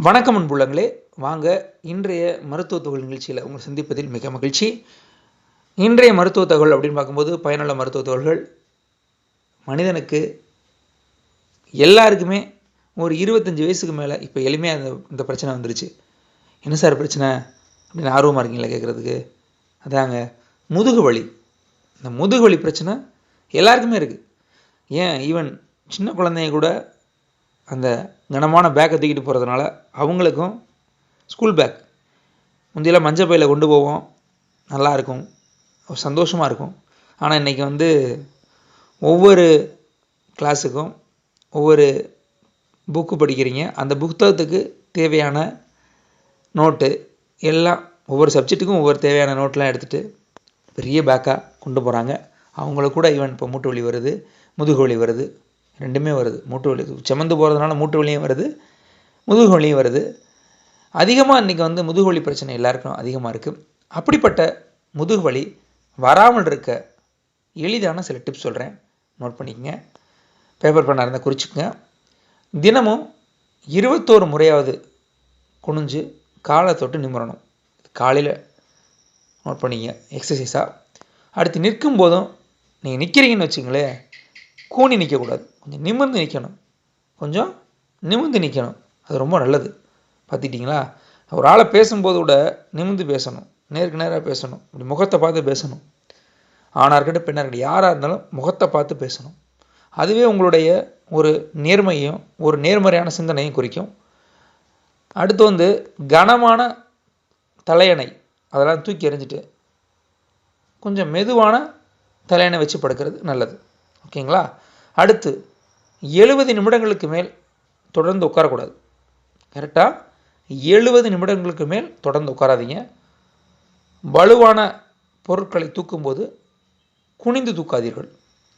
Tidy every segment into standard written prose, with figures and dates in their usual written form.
வணக்கம் அன்புள்ளங்களே, வாங்க இன்றைய மருத்துவ தகவல் நிகழ்ச்சியில் உங்களை சந்திப்பதில் மிக மகிழ்ச்சி. இன்றைய மருத்துவ தகவல் அப்படின்னு பார்க்கும்போது பயனுள்ள மருத்துவ தகவல்கள். மனிதனுக்கு எல்லாருக்குமே ஒரு 25 வயசுக்கு மேலே இப்போ எளிமையாக இந்த பிரச்சனை வந்துருச்சு. என்ன சார் பிரச்சனை அப்படின்னு ஆர்வமாக இருக்கீங்களா கேட்குறதுக்கு? அதாங்க முதுகு வலி. இந்த முதுகு வலி பிரச்சனை எல்லாருக்குமே இருக்குது. ஏன் ஈவன் சின்ன குழந்தைங்க கூட அந்த கனமான பேக்கை தூக்கிட்டு போகிறதுனால அவங்களுக்கும் ஸ்கூல் பேக் முந்தையெல்லாம் மஞ்சள் பையில் கொண்டு போவோம், நல்லாயிருக்கும், சந்தோஷமாக இருக்கும். ஆனால் இன்றைக்கி ஒவ்வொரு கிளாஸுக்கும் ஒவ்வொரு புக்கு படிக்கிறீங்க, அந்த புத்தகத்துக்கு தேவையான நோட்டு எல்லாம் ஒவ்வொரு சப்ஜெக்ட்டுக்கும் ஒவ்வொரு தேவையான நோட்டெலாம் எடுத்துகிட்டு பெரிய பேக்காக கொண்டு போகிறாங்க. அவங்களுக்கு கூட ஈவன் இப்போ மூட்டு வலி வருது, முதுகு வலி வருது, ரெண்டுமே வருது. மூட்டு வலி சுமந்து போகிறதுனால மூட்டு வலியும் வருது, முதுகு வலியும் வருது. அதிகமாக இன்றைக்கி முதுகு வலி பிரச்சனை எல்லாருக்கும் அதிகமாக இருக்குது. அப்படிப்பட்ட முதுகு வலி வராமல் இருக்க எளிதான சில டிப்ஸ் சொல்கிறேன், நோட் பண்ணிக்கங்க. பேப்பர் பண்ண இருந்தால் குறிச்சிக்கங்க. தினமும் 21 முறையாவது குனிஞ்சு காலை தொட்டு நிமிரணும். காலையில் நோட் பண்ணிங்க எக்ஸசைஸாக. அடுத்து நிற்கும் போதும் நீங்கள் நிற்கிறீங்கன்னு வச்சுங்களேன், கூனி நிற்கக்கூடாது, கொஞ்சம் நிமிர்ந்து நிற்கணும். கொஞ்சம் நிமிர்ந்து நிற்கணும், அது ரொம்ப நல்லது. பார்த்துக்கிட்டிங்களா? ஒரு ஆளை பேசும்போது கூட நிமிர்ந்து பேசணும், நேருக்கு நேராக பேசணும், இப்படி முகத்தை பார்த்து பேசணும். ஆணாக இருக்கட்டும் பெண்ணாக இருக்கட்டும், யாராக இருந்தாலும் முகத்தை பார்த்து பேசணும். அதுவே உங்களுடைய ஒரு நேர்மையும் ஒரு நேர்மறையான சிந்தனையும் குறிக்கும். அடுத்து கனமான தலையணை அதெல்லாம் தூக்கி எறிஞ்சிட்டு கொஞ்சம் மெதுவான தலையணை வச்சு படுக்கிறது நல்லது. ஓகேங்களா? அடுத்து 70 நிமிடங்களுக்கு மேல் தொடர்ந்து உட்காரக்கூடாது. கரெக்டாக 70 நிமிடங்களுக்கு மேல் தொடர்ந்து உட்காராதீங்க. வலுவான பொருட்களை தூக்கும்போது குனிந்து தூக்காதீர்கள்.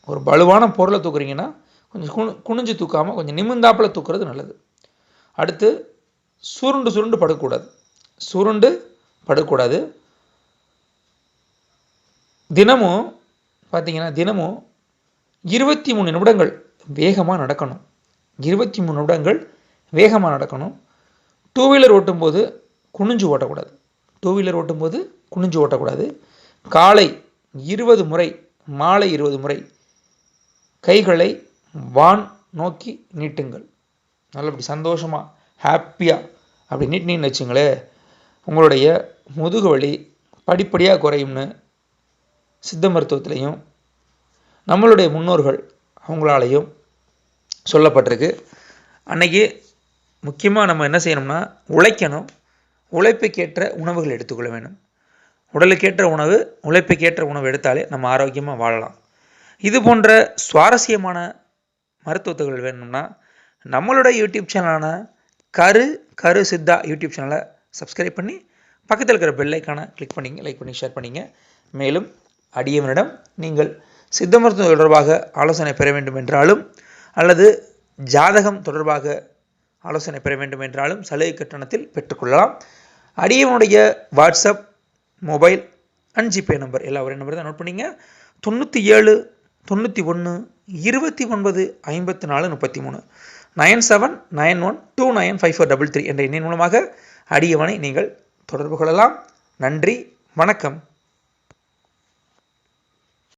ஒரு வலுவான பொருளை தூக்குறீங்கன்னா கொஞ்சம் குனிஞ்சு தூக்காமல் கொஞ்சம் நிமிர்ந்தாப்பில் தூக்குறது நல்லது. அடுத்து சுருண்டு படுக்கக்கூடாது. சுருண்டு படுக்கக்கூடாது. தினமும் பார்த்தீங்கன்னா 23 நிமிடங்கள் வேகமாக நடக்கணும். 23 நிமிடங்கள் வேகமாக நடக்கணும். டூ வீலர் ஓட்டும்போது குனிஞ்சு ஓட்டக்கூடாது. காலை 20 முறை, மாலை 20 முறை கைகளை வான் நோக்கி நீட்டுங்கள். நல்லபடி சந்தோஷமாக ஹாப்பியாக அப்படி நீட்டினீங்கன்னு வச்சுங்களேன், உங்களுடைய முதுகு வலி படிப்படியாக குறையும்னு சித்த மருத்துவத்திலையும் நம்மளுடைய முன்னோர்கள் அவங்களாலையும் சொல்லப்பட்டிருக்கு. அன்றைக்கி முக்கியமாக நம்ம என்ன செய்யணும்னா உழைக்கணும். உழைப்புக்கேற்ற உணவுகள் எடுத்துக்கொள்ள வேண்டும். உடலுக்கேற்ற உணவு, உழைப்புக்கேற்ற உணவு எடுத்தாலே நம்ம ஆரோக்கியமாக வாழலாம். இது போன்ற சுவாரஸ்யமான மருத்துவத்துகள் வேணும்னா நம்மளோட யூடியூப் சேனலான கரு சித்தா யூடியூப் சேனலை சப்ஸ்கிரைப் பண்ணி பக்கத்தில் இருக்கிற பெல் ஐக்கானை கிளிக் பண்ணிங்க, லைக் பண்ணி ஷேர் பண்ணிங்க. மேலும் அடியவனிடம் நீங்கள் சித்த மருத்துவம் தொடர்பாக ஆலோசனை பெற வேண்டும் என்றாலும் அல்லது ஜாதகம் தொடர்பாக ஆலோசனை பெற வேண்டும் என்றாலும் சலுகை கட்டணத்தில் பெற்றுக்கொள்ளலாம். அடியவனுடைய WhatsApp, mobile and GPay number எல்லா ஒரே நம்பர் தான், நோட் பண்ணிங்க. 97 91 29 54 33 9791295433 என்ற எண்ணின் மூலமாக அடியவனை நீங்கள் தொடர்பு கொள்ளலாம். நன்றி, வணக்கம்.